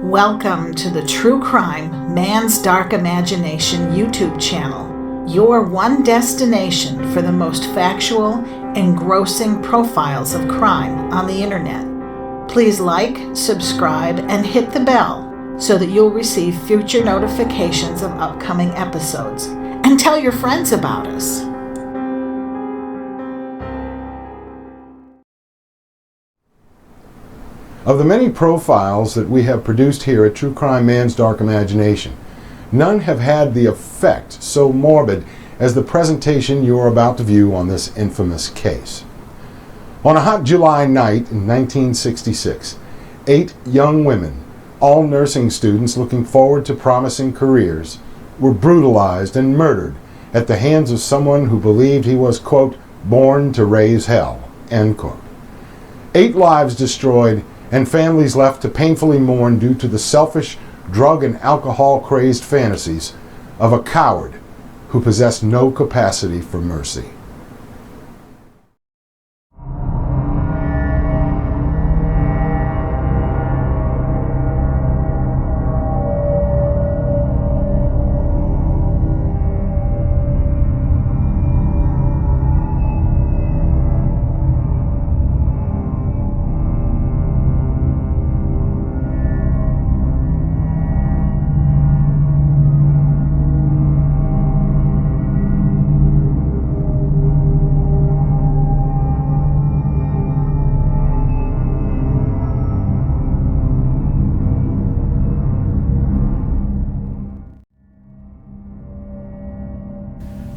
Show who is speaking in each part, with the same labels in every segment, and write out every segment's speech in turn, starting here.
Speaker 1: Welcome to the True Crime Man's Dark Imagination YouTube channel, your one destination for the most factual, engrossing profiles of crime on the internet. Please like, subscribe, and hit the bell so that you'll receive future notifications of upcoming episodes. And tell your friends about us.
Speaker 2: Of the many profiles that we have produced here at True Crime Man's Dark Imagination, none have had the effect so morbid as the presentation you are about to view on this infamous case. On a hot July night in 1966, 8 young women, all nursing students looking forward to promising careers, were brutalized and murdered at the hands of someone who believed he was, quote, born to raise hell, end quote. 8 lives destroyed and families left to painfully mourn due to the selfish, drug and alcohol-crazed fantasies of a coward who possessed no capacity for mercy.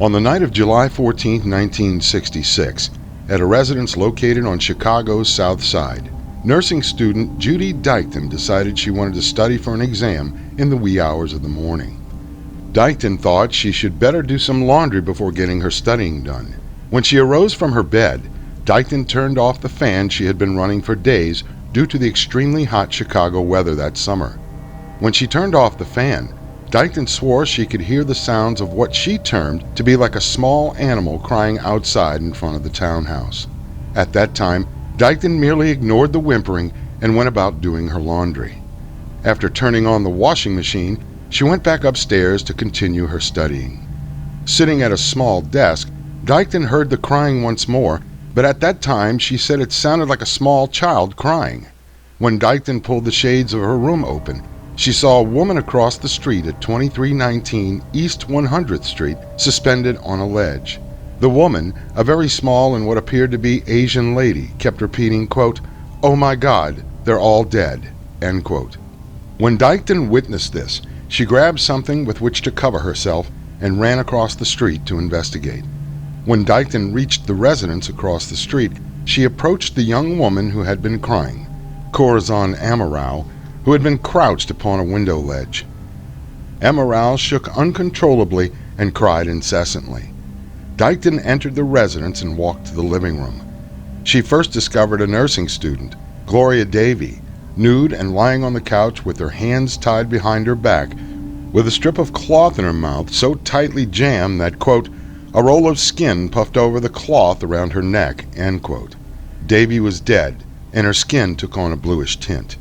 Speaker 2: On the night of July 14, 1966, at a residence located on Chicago's South Side, nursing student Judy Deighton decided she wanted to study for an exam in the wee hours of the morning. Deighton thought she should better do some laundry before getting her studying done. When she arose from her bed, Deighton turned off the fan she had been running for days due to the extremely hot Chicago weather that summer. When she turned off the fan, Deighton swore she could hear the sounds of what she termed to be like a small animal crying outside in front of the townhouse. At that time, Deighton merely ignored the whimpering and went about doing her laundry. After turning on the washing machine, she went back upstairs to continue her studying. Sitting at a small desk, Deighton heard the crying once more, but at that time she said it sounded like a small child crying. When Deighton pulled the shades of her room open, she saw a woman across the street at 2319 East 100th Street suspended on a ledge. The woman, a very small and what appeared to be Asian lady, kept repeating, quote, "Oh my God, they're all dead," end quote. When Deighton witnessed this, she grabbed something with which to cover herself and ran across the street to investigate. When Deighton reached the residence across the street, she approached the young woman who had been crying, Corazon Amaral, who had been crouched upon a window ledge. Amaral shook uncontrollably and cried incessantly. Deighton entered the residence and walked to the living room. She first discovered a nursing student, Gloria Davy, nude and lying on the couch with her hands tied behind her back, with a strip of cloth in her mouth so tightly jammed that, quote, a roll of skin puffed over the cloth around her neck, end quote. Davy was dead, and her skin took on a bluish tint.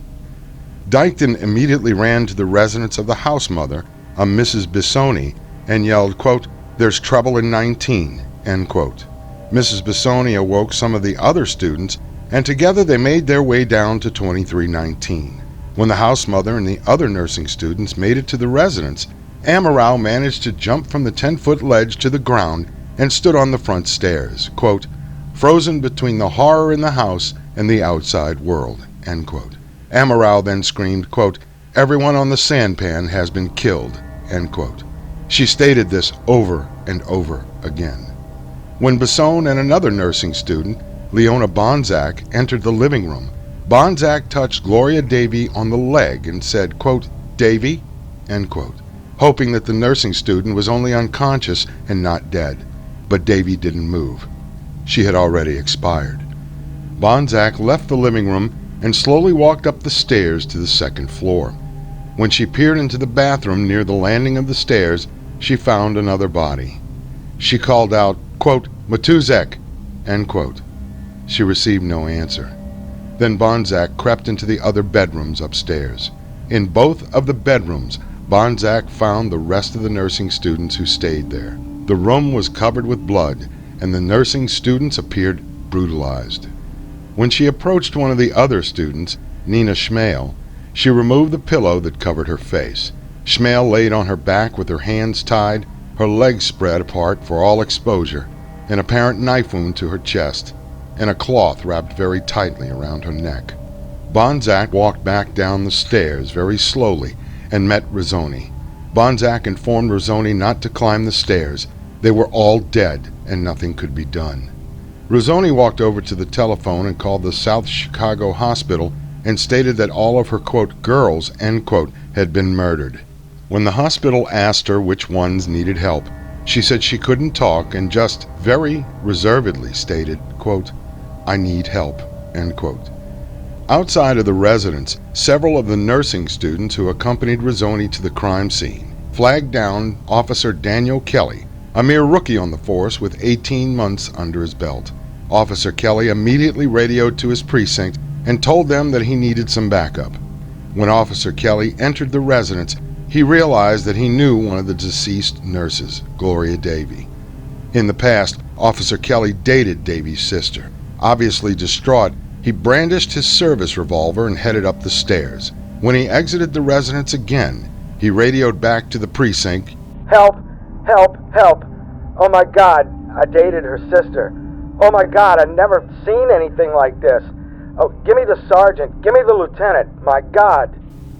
Speaker 2: Deighton immediately ran to the residence of the house mother, a Mrs. Bissoni, and yelled, quote, "There's trouble in 19, end quote. Mrs. Bissoni awoke some of the other students, and together they made their way down to 2319. When the house mother and the other nursing students made it to the residence, Amaral managed to jump from the 10-foot ledge to the ground and stood on the front stairs, quote, "frozen between the horror in the house and the outside world," end quote. Amaral then screamed, quote, "Everyone on the sampan has been killed," end quote. She stated this over and over again. When Besson and another nursing student, Leona Bonzak, entered the living room, Bonzak touched Gloria Davy on the leg and said, quote, "Davy," end quote, hoping that the nursing student was only unconscious and not dead. But Davy didn't move. She had already expired. Bonzak left the living room and slowly walked up the stairs to the second floor. When she peered into the bathroom near the landing of the stairs, she found another body. She called out, quote, "Matuzek," end quote. She received no answer. Then Bonzak crept into the other bedrooms upstairs. In both of the bedrooms, Bonzak found the rest of the nursing students who stayed there. The room was covered with blood, and the nursing students appeared brutalized. When she approached one of the other students, Nina Schmale, she removed the pillow that covered her face. Schmale laid on her back with her hands tied, her legs spread apart for all exposure, an apparent knife wound to her chest, and a cloth wrapped very tightly around her neck. Bonzak walked back down the stairs very slowly and met Rizzoni. Bonzak informed Rizzoni not to climb the stairs. They were all dead and nothing could be done. Rizzoni walked over to the telephone and called the South Chicago hospital and stated that all of her, quote, girls, end quote, had been murdered. When the hospital asked her which ones needed help, she said she couldn't talk and just very reservedly stated, quote, I need help, end quote. Outside of the residence, several of the nursing students who accompanied Rizzoni to the crime scene flagged down Officer Daniel Kelly, a mere rookie on the force with 18 months under his belt. Officer Kelly immediately radioed to his precinct and told them that he needed some backup. When Officer Kelly entered the residence, he realized that he knew one of the deceased nurses, Gloria Davy. In the past, Officer Kelly dated Davy's sister. Obviously distraught, he brandished his service revolver and headed up the stairs. When he exited the residence again, he radioed back to the precinct.
Speaker 3: Help! Help! Help! Oh my God, I dated her sister. Oh my God, I've never seen anything like this. Oh, give me the sergeant. Give me the lieutenant. My God.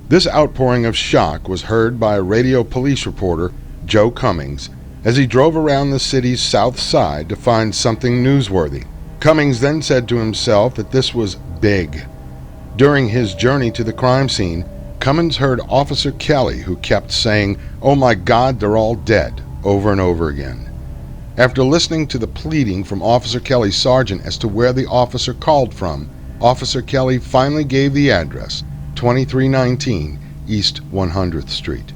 Speaker 2: This outpouring of shock was heard by a radio police reporter, Joe Cummings, as he drove around the city's south side to find something newsworthy. Cummings then said to himself that this was big. During his journey to the crime scene, Cummings heard Officer Kelly, who kept saying, "Oh my God, they're all dead," over and over again. After listening to the pleading from Officer Kelly's sergeant as to where the officer called from, Officer Kelly finally gave the address, 2319 East 100th Street.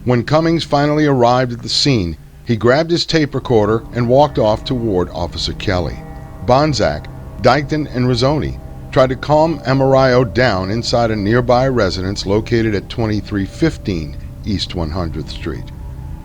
Speaker 2: When Cummings finally arrived at the scene, he grabbed his tape recorder and walked off toward Officer Kelly. Bonzak, Dykton, and Rizzoni tried to calm Amarillo down inside a nearby residence located at 2315 East 100th Street.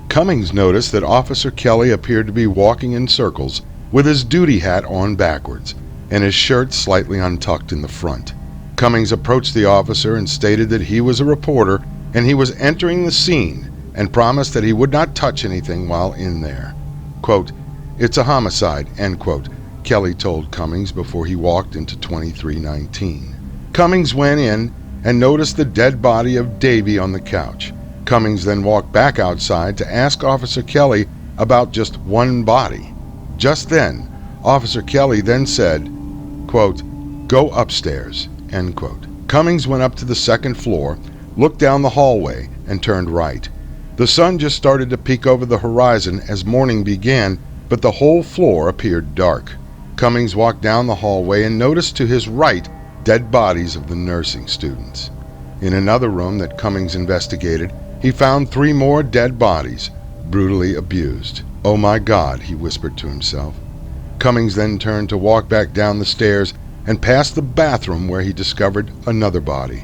Speaker 2: Cummings noticed that Officer Kelly appeared to be walking in circles with his duty hat on backwards and his shirt slightly untucked in the front. Cummings approached the officer and stated that he was a reporter and he was entering the scene and promised that he would not touch anything while in there. Quote, "It's a homicide," end quote, Kelly told Cummings before he walked into 2319. Cummings went in and noticed the dead body of Davy on the couch. Cummings then walked back outside to ask Officer Kelly about just one body. Just then, Officer Kelly then said, quote, "Go upstairs," end quote. Cummings went up to the second floor, looked down the hallway, and turned right. The sun just started to peek over the horizon as morning began, but the whole floor appeared dark. Cummings walked down the hallway and noticed to his right dead bodies of the nursing students. In another room that Cummings investigated, he found 3 more dead bodies, brutally abused. "Oh my God," he whispered to himself. Cummings then turned to walk back down the stairs and past the bathroom where he discovered another body.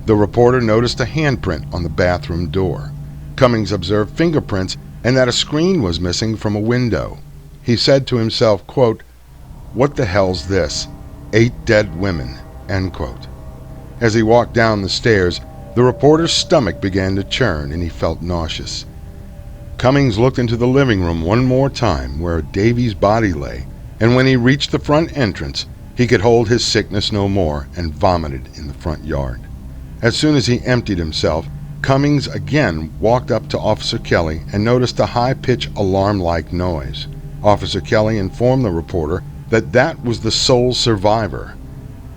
Speaker 2: The reporter noticed a handprint on the bathroom door. Cummings observed fingerprints and that a screen was missing from a window. He said to himself, quote, "What the hell's this? 8 dead women," end quote. As he walked down the stairs, the reporter's stomach began to churn and he felt nauseous. Cummings looked into the living room one more time where Davy's body lay, and when he reached the front entrance, he could hold his sickness no more and vomited in the front yard. As soon as he emptied himself, Cummings again walked up to Officer Kelly and noticed a high-pitched alarm-like noise. Officer Kelly informed the reporter that that was the sole survivor.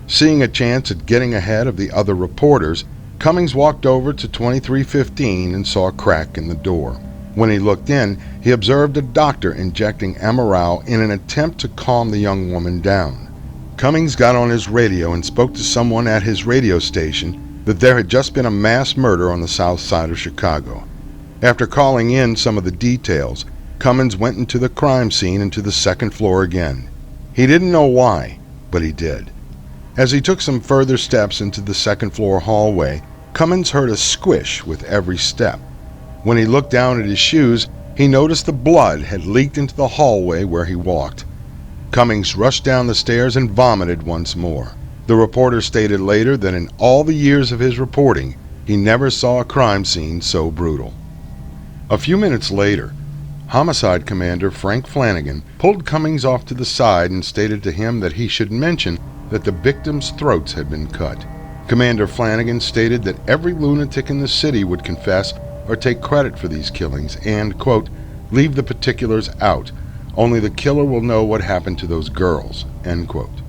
Speaker 2: Seeing a chance at getting ahead of the other reporters, Cummings walked over to 2315 and saw a crack in the door. When he looked in, he observed a doctor injecting Amaral in an attempt to calm the young woman down. Cummings got on his radio and spoke to someone at his radio station that there had just been a mass murder on the south side of Chicago. After calling in some of the details, Cummings went into the crime scene and to the second floor again. He didn't know why, but he did. As he took some further steps into the second floor hallway, Cummins heard a squish with every step. When he looked down at his shoes, he noticed the blood had leaked into the hallway where he walked. Cummings rushed down the stairs and vomited once more. The reporter stated later that in all the years of his reporting, he never saw a crime scene so brutal. A few minutes later, Homicide Commander Frank Flanagan pulled Cummings off to the side and stated to him that he should mention that the victims' throats had been cut. Commander Flanagan stated that every lunatic in the city would confess or take credit for these killings and, quote, leave the particulars out. Only the killer will know what happened to those girls, end quote.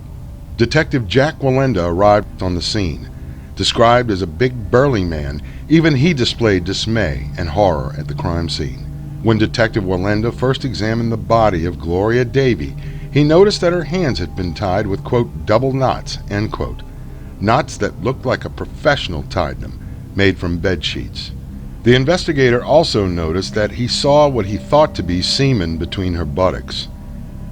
Speaker 2: Detective Jack Wallenda arrived on the scene. Described as a big burly man, even he displayed dismay and horror at the crime scene. When Detective Wallenda first examined the body of Gloria Davy, he noticed that her hands had been tied with, quote, double knots, end quote. Knots that looked like a professional tied them, made from bed sheets. The investigator also noticed that he saw what he thought to be semen between her buttocks.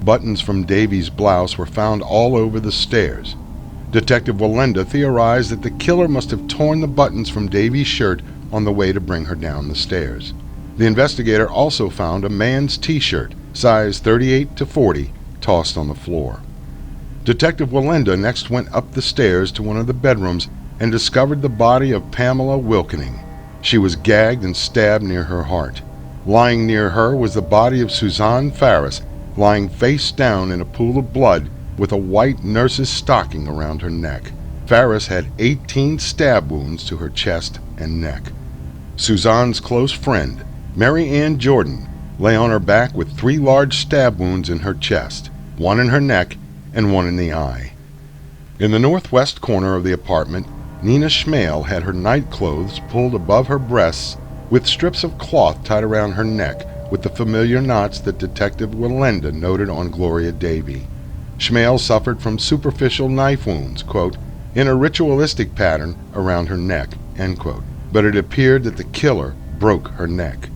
Speaker 2: Buttons from Davy's blouse were found all over the stairs. Detective Wallenda theorized that the killer must have torn the buttons from Davy's shirt on the way to bring her down the stairs. The investigator also found a man's t-shirt, size 38 to 40, tossed on the floor. Detective Wallenda next went up the stairs to one of the bedrooms and discovered the body of Pamela Wilkening. She was gagged and stabbed near her heart. Lying near her was the body of Suzanne Farris, lying face down in a pool of blood with a white nurse's stocking around her neck. Farris had 18 stab wounds to her chest and neck. Suzanne's close friend, Mary Ann Jordan, lay on her back with 3 large stab wounds in her chest, 1 in her neck and 1 in the eye. In the northwest corner of the apartment, Nina Schmale had her night clothes pulled above her breasts with strips of cloth tied around her neck with the familiar knots that Detective Wallenda noted on Gloria Davy. Schmale suffered from superficial knife wounds, quote, in a ritualistic pattern around her neck, end quote, but it appeared that the killer broke her neck.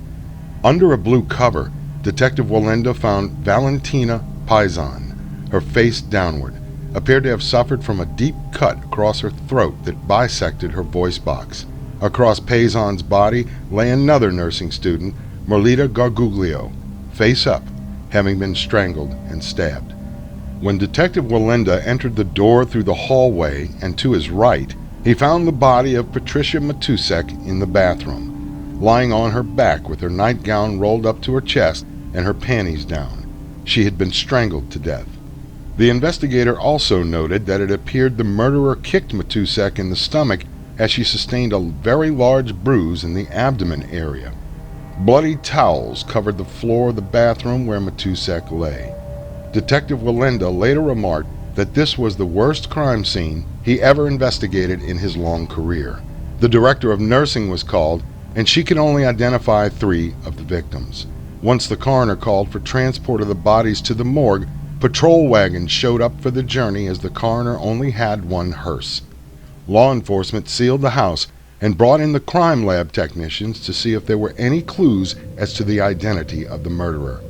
Speaker 2: Under a blue cover, Detective Wallenda found Valentina Paisan, her face downward, appeared to have suffered from a deep cut across her throat that bisected her voice box. Across Paisan's body lay another nursing student, Merlita Garguglio, face up, having been strangled and stabbed. When Detective Wallenda entered the door through the hallway and to his right, he found the body of Patricia Matusek in the bathroom, lying on her back with her nightgown rolled up to her chest and her panties down. She had been strangled to death. The investigator also noted that it appeared the murderer kicked Matusek in the stomach as she sustained a very large bruise in the abdomen area. Bloody towels covered the floor of the bathroom where Matusek lay. Detective Wallenda later remarked that this was the worst crime scene he ever investigated in his long career. The director of nursing was called, and she could only identify 3 of the victims. Once the coroner called for transport of the bodies to the morgue, patrol wagons showed up for the journey as the coroner only had 1 hearse. Law enforcement sealed the house and brought in the crime lab technicians to see if there were any clues as to the identity of the murderer.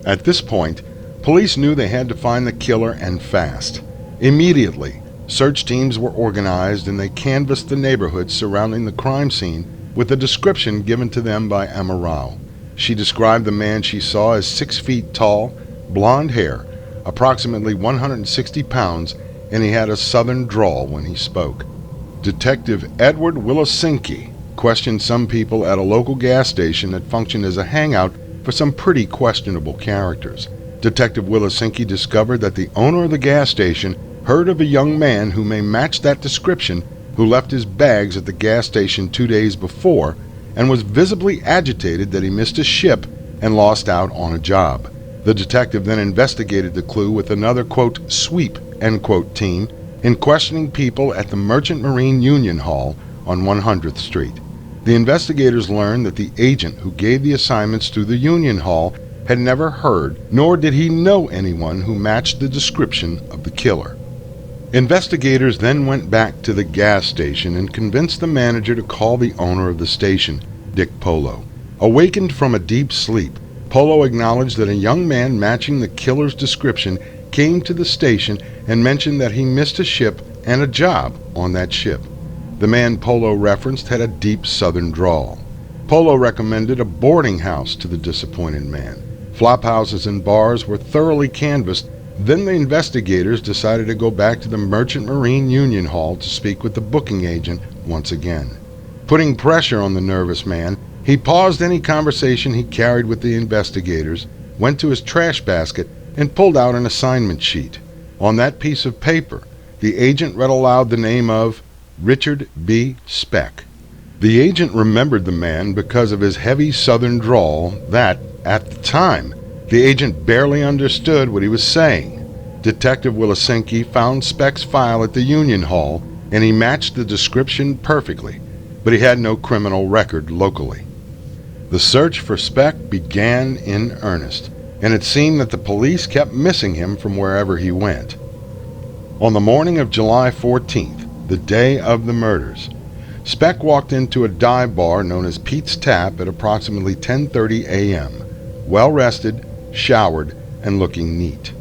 Speaker 2: At this point, police knew they had to find the killer and fast. Immediately, search teams were organized and they canvassed the neighborhoods surrounding the crime scene with a description given to them by Emma Rao. She described the man she saw as 6 feet tall, blonde hair, approximately 160 pounds, and he had a southern drawl when he spoke. Detective Edward Wilosinki questioned some people at a local gas station that functioned as a hangout for some pretty questionable characters. Detective Wilosinki discovered that the owner of the gas station heard of a young man who may match that description who left his bags at the gas station 2 days before and was visibly agitated that he missed a ship and lost out on a job. The detective then investigated the clue with another, quote, sweep, end quote, team in questioning people at the Merchant Marine Union Hall on 100th Street. The investigators learned that the agent who gave the assignments to the Union Hall had never heard, nor did he know anyone who matched the description of the killer. Investigators then went back to the gas station and convinced the manager to call the owner of the station, Dick Polo. Awakened from a deep sleep, Polo acknowledged that a young man matching the killer's description came to the station and mentioned that he missed a ship and a job on that ship. The man Polo referenced had a deep southern drawl. Polo recommended a boarding house to the disappointed man. Flop houses and bars were thoroughly canvassed. Then the investigators decided to go back to the Merchant Marine Union Hall to speak with the booking agent once again. Putting pressure on the nervous man, he paused any conversation he carried with the investigators, went to his trash basket, and pulled out an assignment sheet. On that piece of paper, the agent read aloud the name of Richard B. Speck. The agent remembered the man because of his heavy southern drawl that, at the time, the agent barely understood what he was saying. Detective Wilisinski found Speck's file at the Union Hall, and he matched the description perfectly, but he had no criminal record locally. The search for Speck began in earnest, and it seemed that the police kept missing him from wherever he went. On the morning of July 14th, the day of the murders, Speck walked into a dive bar known as Pete's Tap at approximately 10:30 a.m., well-rested, showered, and looking neat.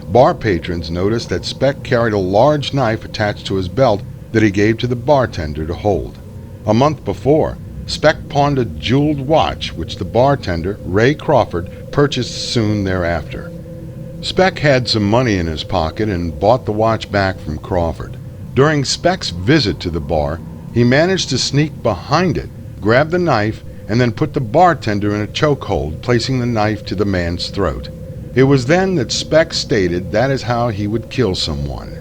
Speaker 2: Bar patrons noticed that Speck carried a large knife attached to his belt that he gave to the bartender to hold. A month before, Speck pawned a jeweled watch which the bartender, Ray Crawford, purchased soon thereafter. Speck had some money in his pocket and bought the watch back from Crawford. During Speck's visit to the bar, he managed to sneak behind it, grab the knife, and then put the bartender in a chokehold, placing the knife to the man's throat. It was then that Speck stated that is how he would kill someone.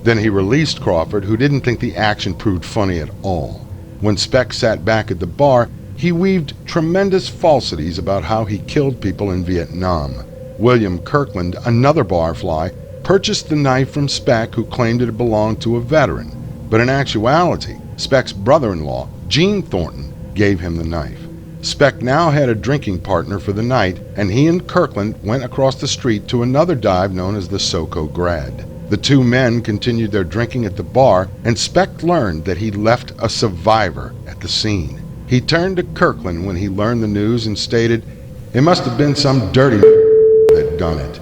Speaker 2: Then he released Crawford, who didn't think the action proved funny at all. When Speck sat back at the bar, he weaved tremendous falsities about how he killed people in Vietnam. William Kirkland, another barfly, purchased the knife from Speck, who claimed it belonged to a veteran. But in actuality, Speck's brother-in-law, Gene Thornton, gave him the knife. Speck now had a drinking partner for the night, and he and Kirkland went across the street to another dive known as the Soco Grad. The two men continued their drinking at the bar, and Speck learned that he left a survivor at the scene. He turned to Kirkland when he learned the news and stated, "It must have been some dirty that done it."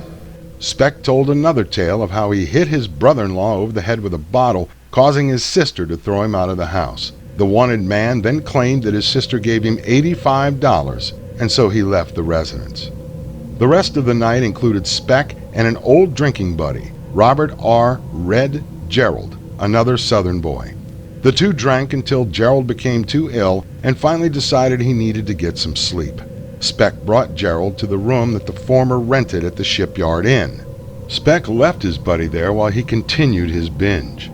Speaker 2: Speck told another tale of how he hit his brother-in-law over the head with a bottle, causing his sister to throw him out of the house. The wanted man then claimed that his sister gave him $85, and so he left the residence. The rest of the night included Speck and an old drinking buddy, Robert R. Red Gerald, another Southern boy. The two drank until Gerald became too ill and finally decided he needed to get some sleep. Speck brought Gerald to the room that the former rented at the Shipyard Inn. Speck left his buddy there while he continued his binge.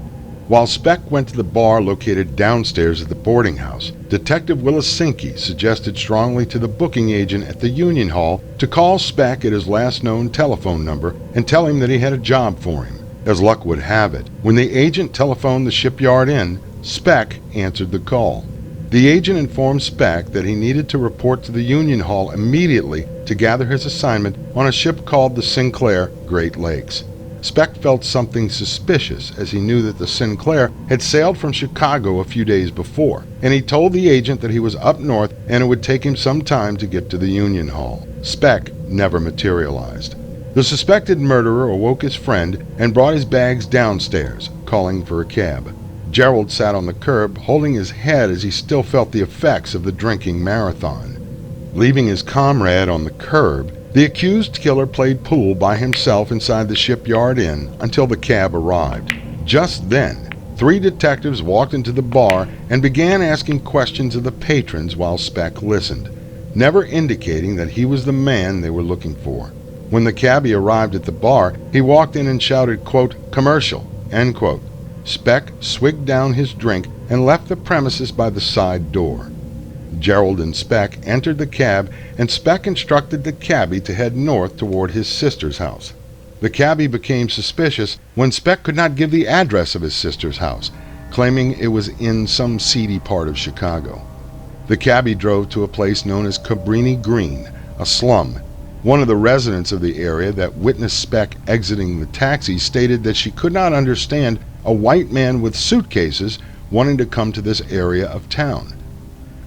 Speaker 2: While Speck went to the bar located downstairs at the boarding house, Detective Wilisinski suggested strongly to the booking agent at the Union Hall to call Speck at his last known telephone number and tell him that he had a job for him. As luck would have it, when the agent telephoned the Shipyard Inn, Speck answered the call. The agent informed Speck that he needed to report to the Union Hall immediately to gather his assignment on a ship called the Sinclair Great Lakes. Speck felt something suspicious as he knew that the Sinclair had sailed from Chicago a few days before, and he told the agent that he was up north and it would take him some time to get to the Union Hall. Speck never materialized. The suspected murderer awoke his friend and brought his bags downstairs, calling for a cab. Gerald sat on the curb, holding his head as he still felt the effects of the drinking marathon. Leaving his comrade on the curb, the accused killer played pool by himself inside the Shipyard Inn until the cab arrived. Just then, 3 detectives walked into the bar and began asking questions of the patrons while Speck listened, never indicating that he was the man they were looking for. When the cabbie arrived at the bar, he walked in and shouted, quote, "Commercial," end quote. Speck swigged down his drink and left the premises by the side door. Gerald and Speck entered the cab, and Speck instructed the cabbie to head north toward his sister's house. The cabbie became suspicious when Speck could not give the address of his sister's house, claiming it was in some seedy part of Chicago. The cabbie drove to a place known as Cabrini Green, a slum. One of the residents of the area that witnessed Speck exiting the taxi stated that she could not understand a white man with suitcases wanting to come to this area of town.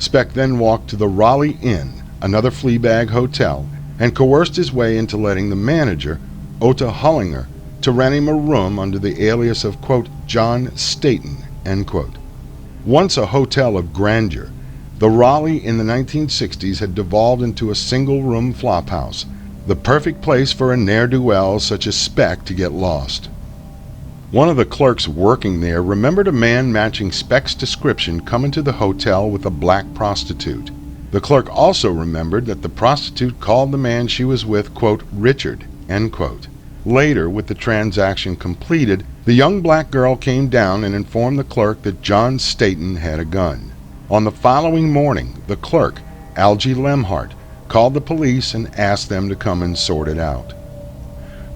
Speaker 2: Speck then walked to the Raleigh Inn, another Fleabag hotel, and coerced his way into letting the manager, Ota Hullinger, to rent him a room under the alias of, quote, John Staten, end quote. Once a hotel of grandeur, the Raleigh in the 1960s had devolved into a single-room flophouse, the perfect place for a ne'er-do-well such as Speck to get lost. One of the clerks working there remembered a man matching Speck's description coming to the hotel with a black prostitute. The clerk also remembered that the prostitute called the man she was with, quote, Richard, end quote. Later, with the transaction completed, the young black girl came down and informed the clerk that John Staton had a gun. On the following morning, the clerk, Algie Lemhart, called the police and asked them to come and sort it out.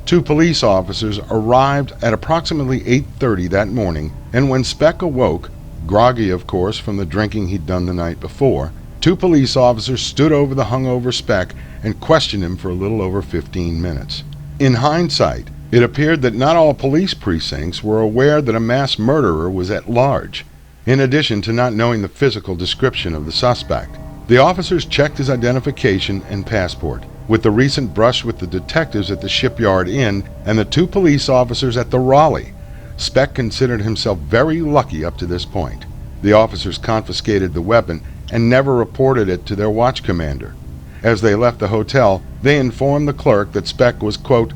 Speaker 2: 2 police officers arrived at approximately 8:30 that morning, and when Speck awoke, groggy of course from the drinking he'd done the night before, 2 police officers stood over the hungover Speck and questioned him for a little over 15 minutes. In hindsight, it appeared that not all police precincts were aware that a mass murderer was at large. In addition to not knowing the physical description of the suspect, the officers checked his identification and passport. With the recent brush with the detectives at the Shipyard Inn and the 2 police officers at the Raleigh, Speck considered himself very lucky up to this point. The officers confiscated the weapon and never reported it to their watch commander. As they left the hotel, they informed the clerk that Speck was, quote,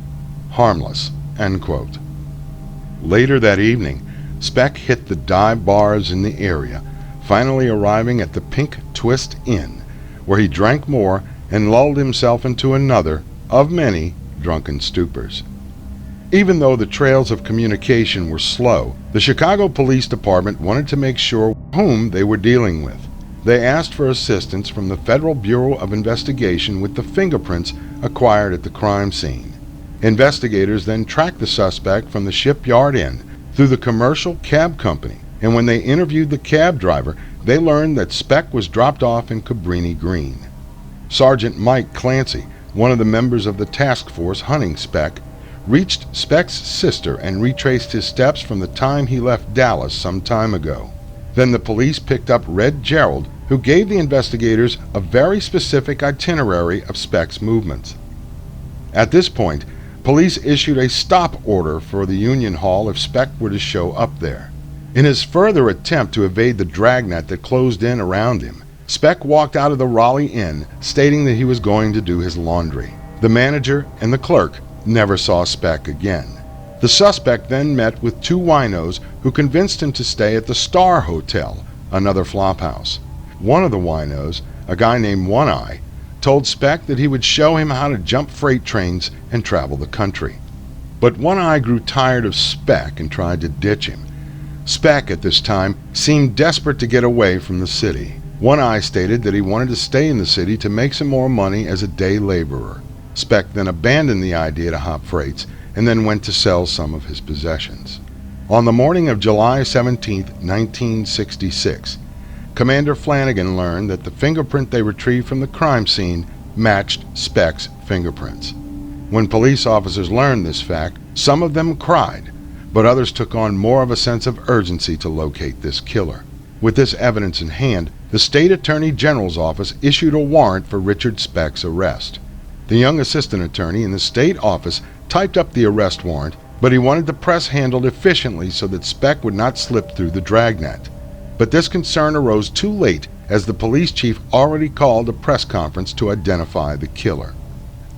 Speaker 2: harmless, end quote. Later that evening, Speck hit the dive bars in the area, finally arriving at the Pink Twist Inn, where he drank more and lulled himself into another of many drunken stupors. Even though the trails of communication were slow, the Chicago Police Department wanted to make sure whom they were dealing with. They asked for assistance from the Federal Bureau of Investigation with the fingerprints acquired at the crime scene. Investigators then tracked the suspect from the Shipyard Inn through the commercial cab company, and when they interviewed the cab driver, they learned that Speck was dropped off in Cabrini Green. Sergeant Mike Clancy, one of the members of the task force hunting Speck, reached Speck's sister and retraced his steps from the time he left Dallas some time ago. Then the police picked up Red Gerald, who gave the investigators a very specific itinerary of Speck's movements. At this point, police issued a stop order for the Union Hall if Speck were to show up there. In his further attempt to evade the dragnet that closed in around him, Speck walked out of the Raleigh Inn, stating that he was going to do his laundry. The manager and the clerk never saw Speck again. The suspect then met with 2 winos who convinced him to stay at the Star Hotel, another flophouse. One of the winos, a guy named One Eye, told Speck that he would show him how to jump freight trains and travel the country. But One Eye grew tired of Speck and tried to ditch him. Speck, at this time, seemed desperate to get away from the city. One Eye stated that he wanted to stay in the city to make some more money as a day laborer. Speck then abandoned the idea to hop freights and then went to sell some of his possessions. On the morning of July 17, 1966, Commander Flanagan learned that the fingerprint they retrieved from the crime scene matched Speck's fingerprints. When police officers learned this fact, some of them cried, but others took on more of a sense of urgency to locate this killer. With this evidence in hand, the State Attorney General's office issued a warrant for Richard Speck's arrest. The young assistant attorney in the state office typed up the arrest warrant, but he wanted the press handled efficiently so that Speck would not slip through the dragnet. But this concern arose too late, as the police chief already called a press conference to identify the killer.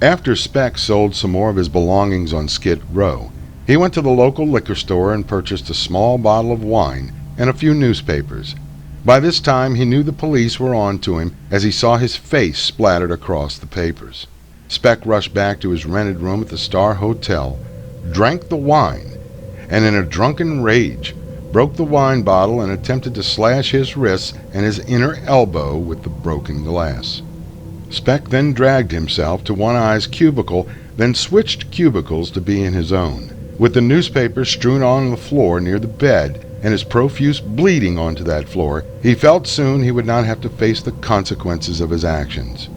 Speaker 2: After Speck sold some more of his belongings on Skid Row, he went to the local liquor store and purchased a small bottle of wine and a few newspapers. By this time, he knew the police were on to him as he saw his face splattered across the papers. Speck rushed back to his rented room at the Star Hotel, drank the wine, and in a drunken rage, broke the wine bottle and attempted to slash his wrists and his inner elbow with the broken glass. Speck then dragged himself to One Eye's cubicle, then switched cubicles to be in his own. With the newspaper strewn on the floor near the bed and his profuse bleeding onto that floor, he felt soon he would not have to face the consequences of his actions.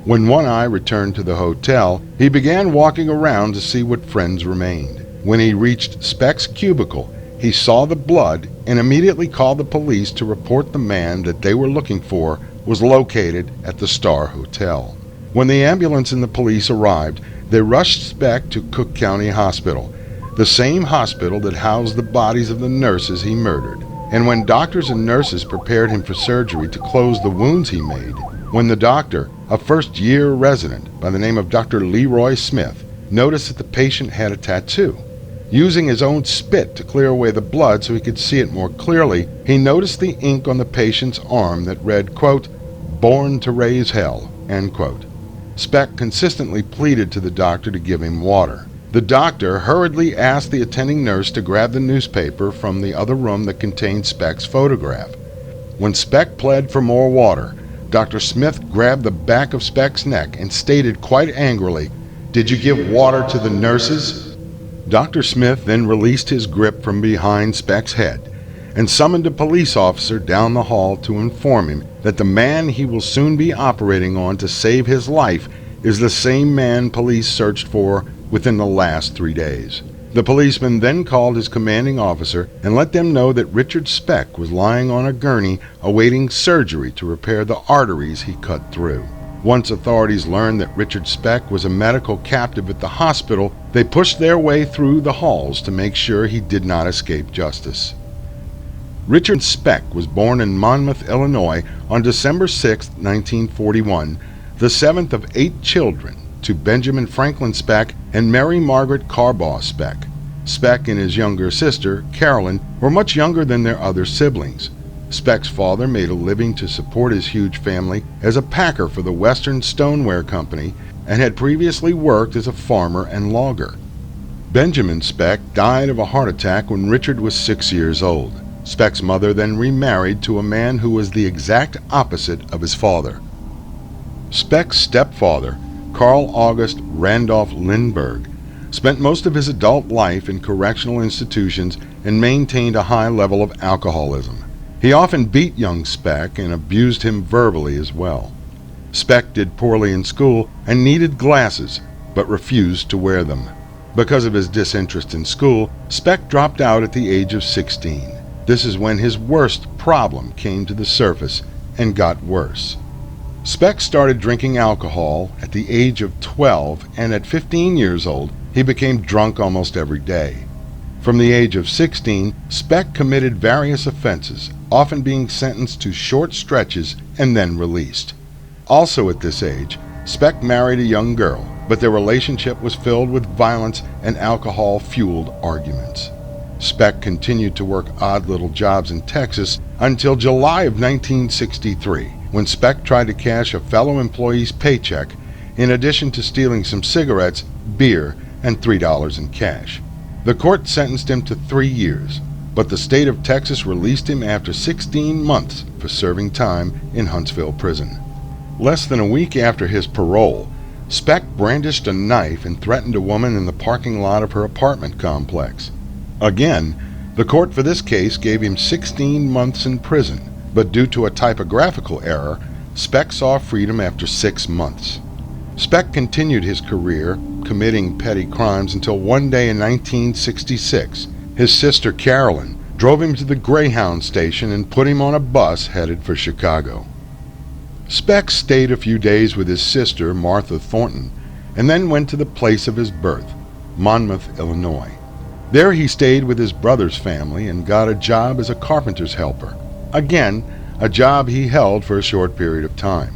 Speaker 2: When One Eye returned to the hotel, he began walking around to see what friends remained. When he reached Speck's cubicle, he saw the blood and immediately called the police to report the man that they were looking for was located at the Star Hotel. When the ambulance and the police arrived, they rushed Speck to Cook County Hospital, the same hospital that housed the bodies of the nurses he murdered. and when doctors and nurses prepared him for surgery to close the wounds he made, when the doctor, a first-year resident by the name of Dr. Leroy Smith, noticed that the patient had a tattoo. Using his own spit to clear away the blood so he could see it more clearly, he noticed the ink on the patient's arm that read, quote, "Born to raise hell," end quote. Speck consistently pleaded to the doctor to give him water. The doctor hurriedly asked the attending nurse to grab the newspaper from the other room that contained Speck's photograph. When Speck pled for more water, Dr. Smith grabbed the back of Speck's neck and stated quite angrily, "Did you give water to the nurses?" Dr. Smith then released his grip from behind Speck's head and summoned a police officer down the hall to inform him that the man he will soon be operating on to save his life is the same man police searched for within the last 3 days. The policeman then called his commanding officer and let them know that Richard Speck was lying on a gurney awaiting surgery to repair the arteries he cut through. Once authorities learned that Richard Speck was a medical captive at the hospital, they pushed their way through the halls to make sure he did not escape justice. Richard Speck was born in Monmouth, Illinois on December 6, 1941, the seventh of 8 children to Benjamin Franklin Speck and Mary Margaret Carbaugh Speck. Speck and his younger sister, Carolyn, were much younger than their other siblings. Speck's father made a living to support his huge family as a packer for the Western Stoneware Company and had previously worked as a farmer and logger. Benjamin Speck died of a heart attack when Richard was 6 years old. Speck's mother then remarried to a man who was the exact opposite of his father. Speck's stepfather, Carl August Randolph Lindbergh, spent most of his adult life in correctional institutions and maintained a high level of alcoholism. He often beat young Speck and abused him verbally as well. Speck did poorly in school and needed glasses, but refused to wear them. Because of his disinterest in school, Speck dropped out at the age of 16. This is when his worst problem came to the surface and got worse. Speck started drinking alcohol at the age of 12, and at 15 years old, he became drunk almost every day. From the age of 16, Speck committed various offenses, often being sentenced to short stretches and then released. Also at this age, Speck married a young girl, but their relationship was filled with violence and alcohol-fueled arguments. Speck continued to work odd little jobs in Texas until July of 1963, when Speck tried to cash a fellow employee's paycheck, in addition to stealing some cigarettes, beer, and $3 in cash. The court sentenced him to 3 years, but the state of Texas released him after 16 months for serving time in Huntsville prison. Less than a week after his parole, Speck brandished a knife and threatened a woman in the parking lot of her apartment complex. Again, the court for this case gave him 16 months in prison, but due to a typographical error, Speck saw freedom after 6 months. Speck continued his career, committing petty crimes until one day in 1966, his sister Carolyn drove him to the Greyhound station and put him on a bus headed for Chicago. Speck stayed a few days with his sister, Martha Thornton, and then went to the place of his birth, Monmouth, Illinois. There he stayed with his brother's family and got a job as a carpenter's helper. Again, a job he held for a short period of time.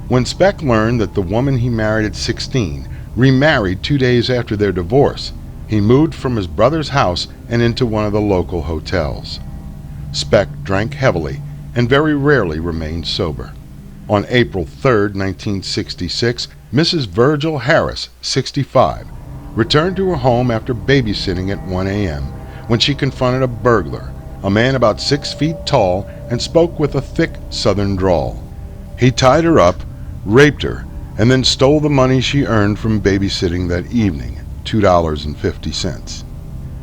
Speaker 2: When Speck learned that the woman he married at 16 remarried 2 days after their divorce, he moved from his brother's house and into one of the local hotels. Speck drank heavily and very rarely remained sober. On April 3, 1966, Mrs. Virgil Harris, 65, returned to her home after babysitting at 1 a.m. when she confronted a burglar, a man about 6 feet tall, and spoke with a thick southern drawl. He tied her up, raped her, and then stole the money she earned from babysitting that evening, $2.50.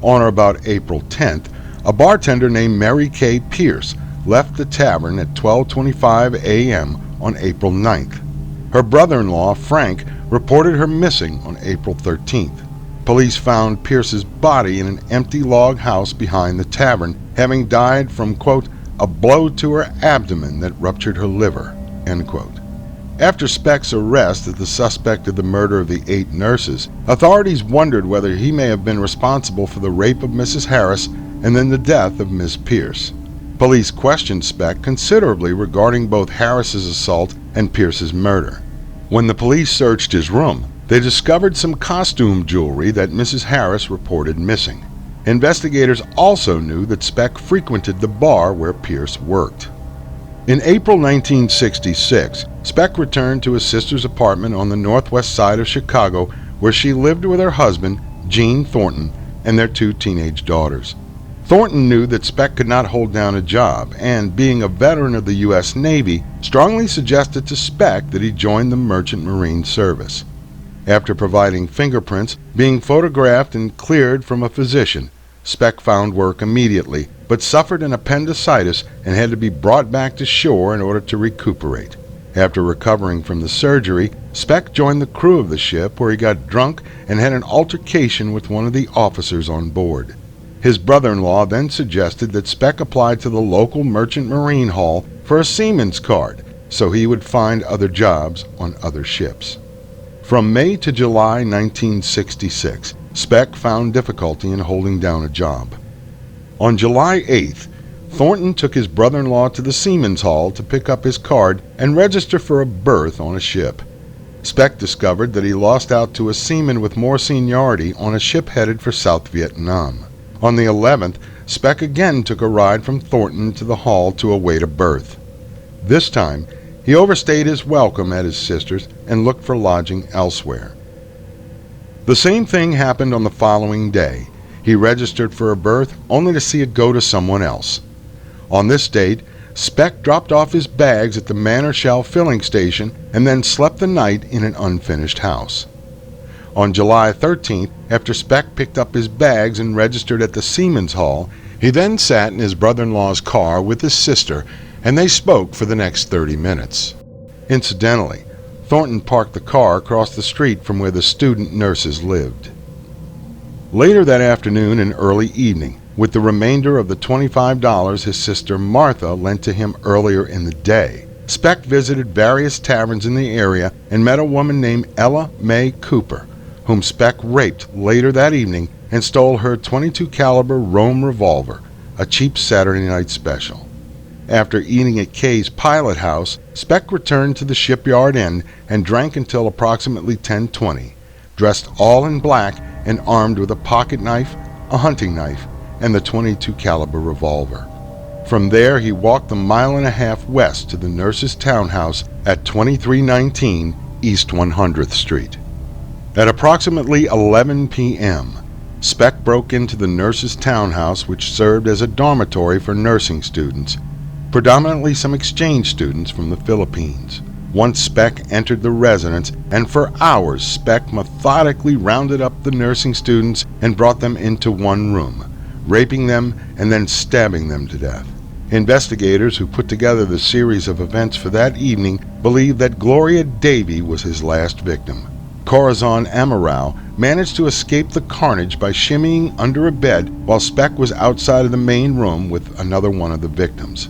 Speaker 2: On or about April 10th, a bartender named Mary Kay Pierce left the tavern at 12:25 a.m. on April 9th. Her brother-in-law, Frank, reported her missing on April 13th. Police found Pierce's body in an empty log house behind the tavern, having died from, quote, a blow to her abdomen that ruptured her liver, end quote. After Speck's arrest as the suspect of the murder of the 8 nurses, authorities wondered whether he may have been responsible for the rape of Mrs. Harris and then the death of Miss Pierce. Police questioned Speck considerably regarding both Harris's assault and Pierce's murder. When the police searched his room, they discovered some costume jewelry that Mrs. Harris reported missing. Investigators also knew that Speck frequented the bar where Pierce worked. In April 1966, Speck returned to his sister's apartment on the northwest side of Chicago, where she lived with her husband, Gene Thornton, and their 2 teenage daughters. Thornton knew that Speck could not hold down a job, and being a veteran of the U.S. Navy, strongly suggested to Speck that he join the Merchant Marine Service. After providing fingerprints, being photographed and cleared from a physician, Speck found work immediately, but suffered an appendicitis and had to be brought back to shore in order to recuperate. After recovering from the surgery, Speck joined the crew of the ship, where he got drunk and had an altercation with one of the officers on board. His brother-in-law then suggested that Speck apply to the local Merchant Marine Hall for a seaman's card, so he would find other jobs on other ships. From May to July 1966, Speck found difficulty in holding down a job. On July 8th, Thornton took his brother-in-law to the Seamen's Hall to pick up his card and register for a berth on a ship. Speck discovered that he lost out to a seaman with more seniority on a ship headed for South Vietnam. On the 11th, Speck again took a ride from Thornton to the hall to await a berth. This time, he overstayed his welcome at his sister's and looked for lodging elsewhere. The same thing happened on the following day. He registered for a berth only to see it go to someone else. On this date, Speck dropped off his bags at the Manor Shell filling station and then slept the night in an unfinished house. On July 13th, after Speck picked up his bags and registered at the Seamen's Hall, he then sat in his brother-in-law's car with his sister, and they spoke for the next 30 minutes. Incidentally, Thornton parked the car across the street from where the student nurses lived. Later that afternoon and early evening, with the remainder of the $25 his sister Martha lent to him earlier in the day, Speck visited various taverns in the area and met a woman named Ella Mae Cooper, whom Speck raped later that evening and stole her .22 caliber Rome revolver, a cheap Saturday night special. After eating at Kay's Pilot House, Speck returned to the Shipyard Inn and drank until approximately 10:20, dressed all in black and armed with a pocket knife, a hunting knife, and the .22 caliber revolver. From there, he walked a mile and a half west to the nurse's townhouse at 2319 East 100th Street. At approximately 11 p.m., Speck broke into the nurse's townhouse, which served as a dormitory for nursing students, predominantly some exchange students from the Philippines. Once Speck entered the residence, and for hours Speck methodically rounded up the nursing students and brought them into one room, raping them and then stabbing them to death. Investigators who put together the series of events for that evening believe that Gloria Davy was his last victim. Corazon Amaral managed to escape the carnage by shimmying under a bed while Speck was outside of the main room with another one of the victims.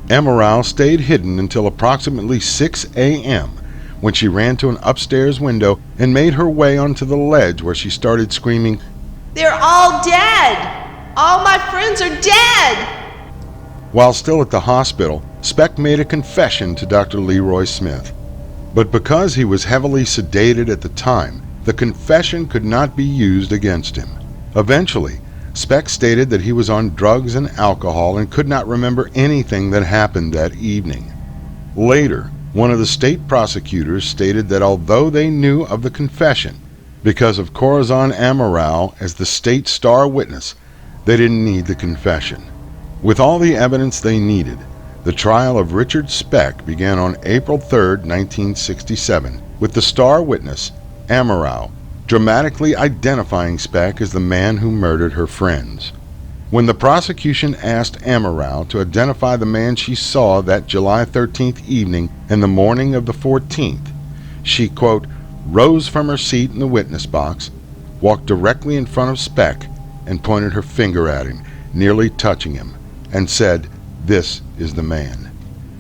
Speaker 2: Amaral stayed hidden until approximately 6 a.m. when she ran to an upstairs window and made her way onto the ledge, where she started screaming,
Speaker 4: "They're all dead! All my friends are dead!"
Speaker 2: While still at the hospital, Speck made a confession to Dr. Leroy Smith. But because he was heavily sedated at the time, the confession could not be used against him. Eventually, Speck stated that he was on drugs and alcohol and could not remember anything that happened that evening. Later, one of the state prosecutors stated that although they knew of the confession, because of Corazon Amaral as the state star witness, they didn't need the confession. With all the evidence they needed, the trial of Richard Speck began on April 3, 1967, with the star witness, Amaral, dramatically identifying Speck as the man who murdered her friends. When the prosecution asked Amaral to identify the man she saw that July 13th evening and the morning of the 14th, she, quote, rose from her seat in the witness box, walked directly in front of Speck, and pointed her finger at him, nearly touching him, and said, "This is the man."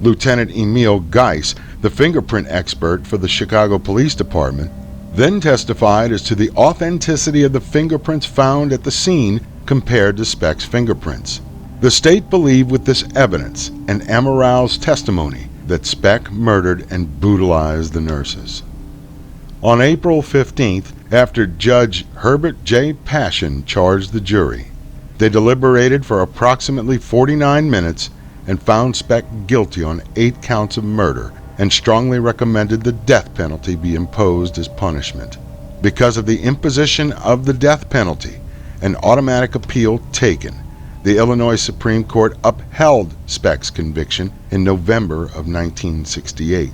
Speaker 2: Lieutenant Emil Geiss, the fingerprint expert for the Chicago Police Department, then testified as to the authenticity of the fingerprints found at the scene compared to Speck's fingerprints. The state believed with this evidence and Amaral's testimony that Speck murdered and brutalized the nurses. On April 15th, after Judge Herbert J. Passion charged the jury, they deliberated for approximately 49 minutes and found Speck guilty on 8 counts of murder and strongly recommended the death penalty be imposed as punishment. Because of the imposition of the death penalty, an automatic appeal taken, the Illinois Supreme Court upheld Speck's conviction in November of 1968.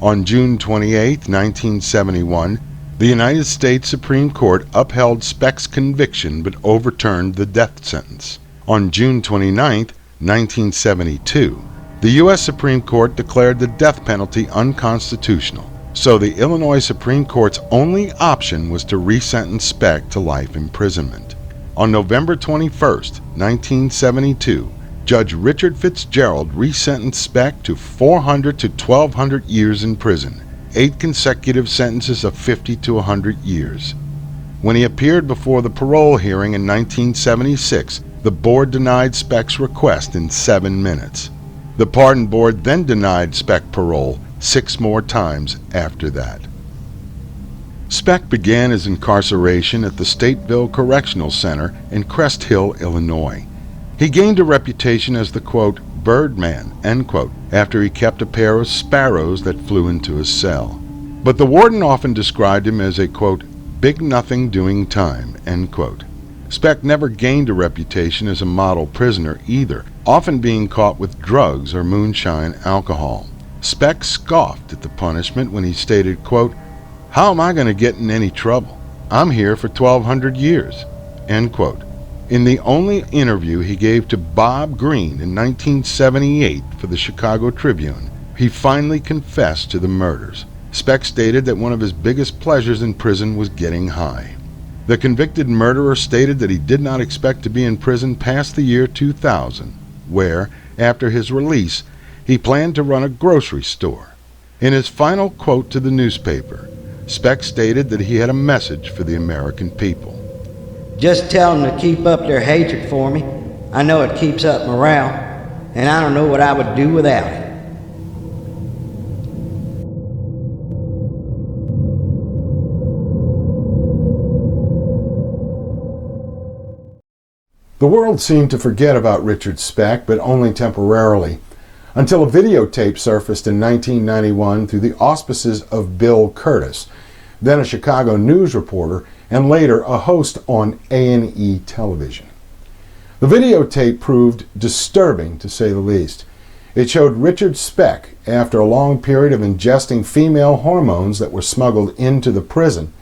Speaker 2: On June 28, 1971, the United States Supreme Court upheld Speck's conviction but overturned the death sentence. On June 29, 1972, the U.S. Supreme Court declared the death penalty unconstitutional, so the Illinois Supreme Court's only option was to resentence Speck to life imprisonment. On November 21, 1972, Judge Richard Fitzgerald resentenced Speck to 400 to 1,200 years in prison, 8 consecutive sentences of 50 to 100 years. When he appeared before the parole hearing in 1976, the board denied Speck's request in 7 minutes. The pardon board then denied Speck parole 6 more times after that. Speck began his incarceration at the Stateville Correctional Center in Crest Hill, Illinois. He gained a reputation as the, quote, Birdman, end quote, after he kept a pair of sparrows that flew into his cell. But the warden often described him as a, quote, big nothing doing time, end quote. Speck never gained a reputation as a model prisoner either, often being caught with drugs or moonshine alcohol. Speck scoffed at the punishment when he stated, quote, how am I going to get in any trouble? I'm here for 1,200 years, end quote. In the only interview he gave to Bob Greene in 1978 for the Chicago Tribune, he finally confessed to the murders. Speck stated that one of his biggest pleasures in prison was getting high. The convicted murderer stated that he did not expect to be in prison past the year 2000, where, after his release, he planned to run a grocery store. In his final quote to the newspaper, Speck stated that he had a message for the American people.
Speaker 5: Just tell them to keep up their hatred for me. I know it keeps up morale, and I don't know what I would do without it.
Speaker 2: The world seemed to forget about Richard Speck, but only temporarily, until a videotape surfaced in 1991 through the auspices of Bill Curtis, then a Chicago news reporter and later a host on A&E television. The videotape proved disturbing, to say the least. It showed Richard Speck, after a long period of ingesting female hormones that were smuggled into the prison,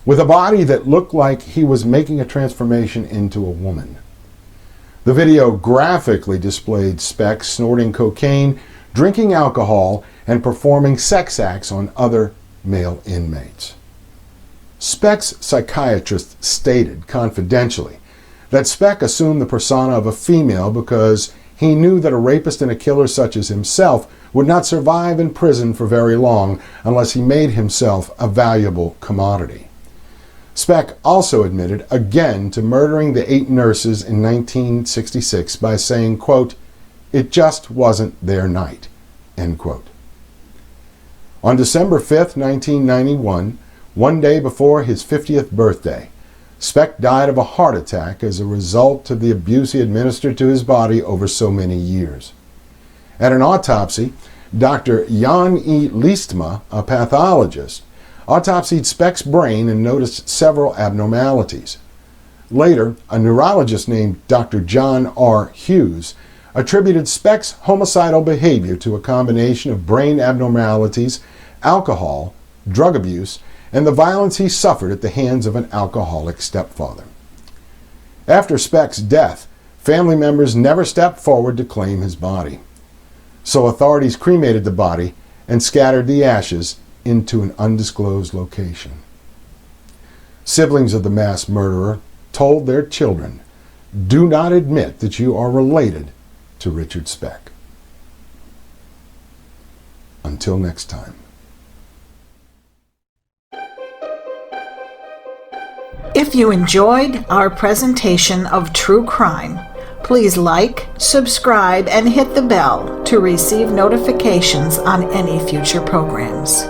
Speaker 2: with a body that looked like he was making a transformation into a woman. The video graphically displayed Speck snorting cocaine, drinking alcohol, and performing sex acts on other male inmates. Speck's psychiatrist stated confidentially that Speck assumed the persona of a female because he knew that a rapist and a killer such as himself would not survive in prison for very long unless he made himself a valuable commodity. Speck also admitted again to murdering the 8 nurses in 1966 by saying, quote, it just wasn't their night, end quote. On December 5th, 1991, one day before his 50th birthday, Speck died of a heart attack as a result of the abuse he administered to his body over so many years. At an autopsy, Dr. Jan E. Liestma, a pathologist, autopsied Speck's brain and noticed several abnormalities. Later, a neurologist named Dr. John R. Hughes attributed Speck's homicidal behavior to a combination of brain abnormalities, alcohol, drug abuse, and the violence he suffered at the hands of an alcoholic stepfather. After Speck's death, family members never stepped forward to claim his body. So authorities cremated the body and scattered the ashes into an undisclosed location. Siblings of the mass murderer told their children, do not admit that you are related to Richard Speck. Until next time.
Speaker 1: If you enjoyed our presentation of true crime, Please like, subscribe, and hit the bell to receive notifications on any future programs.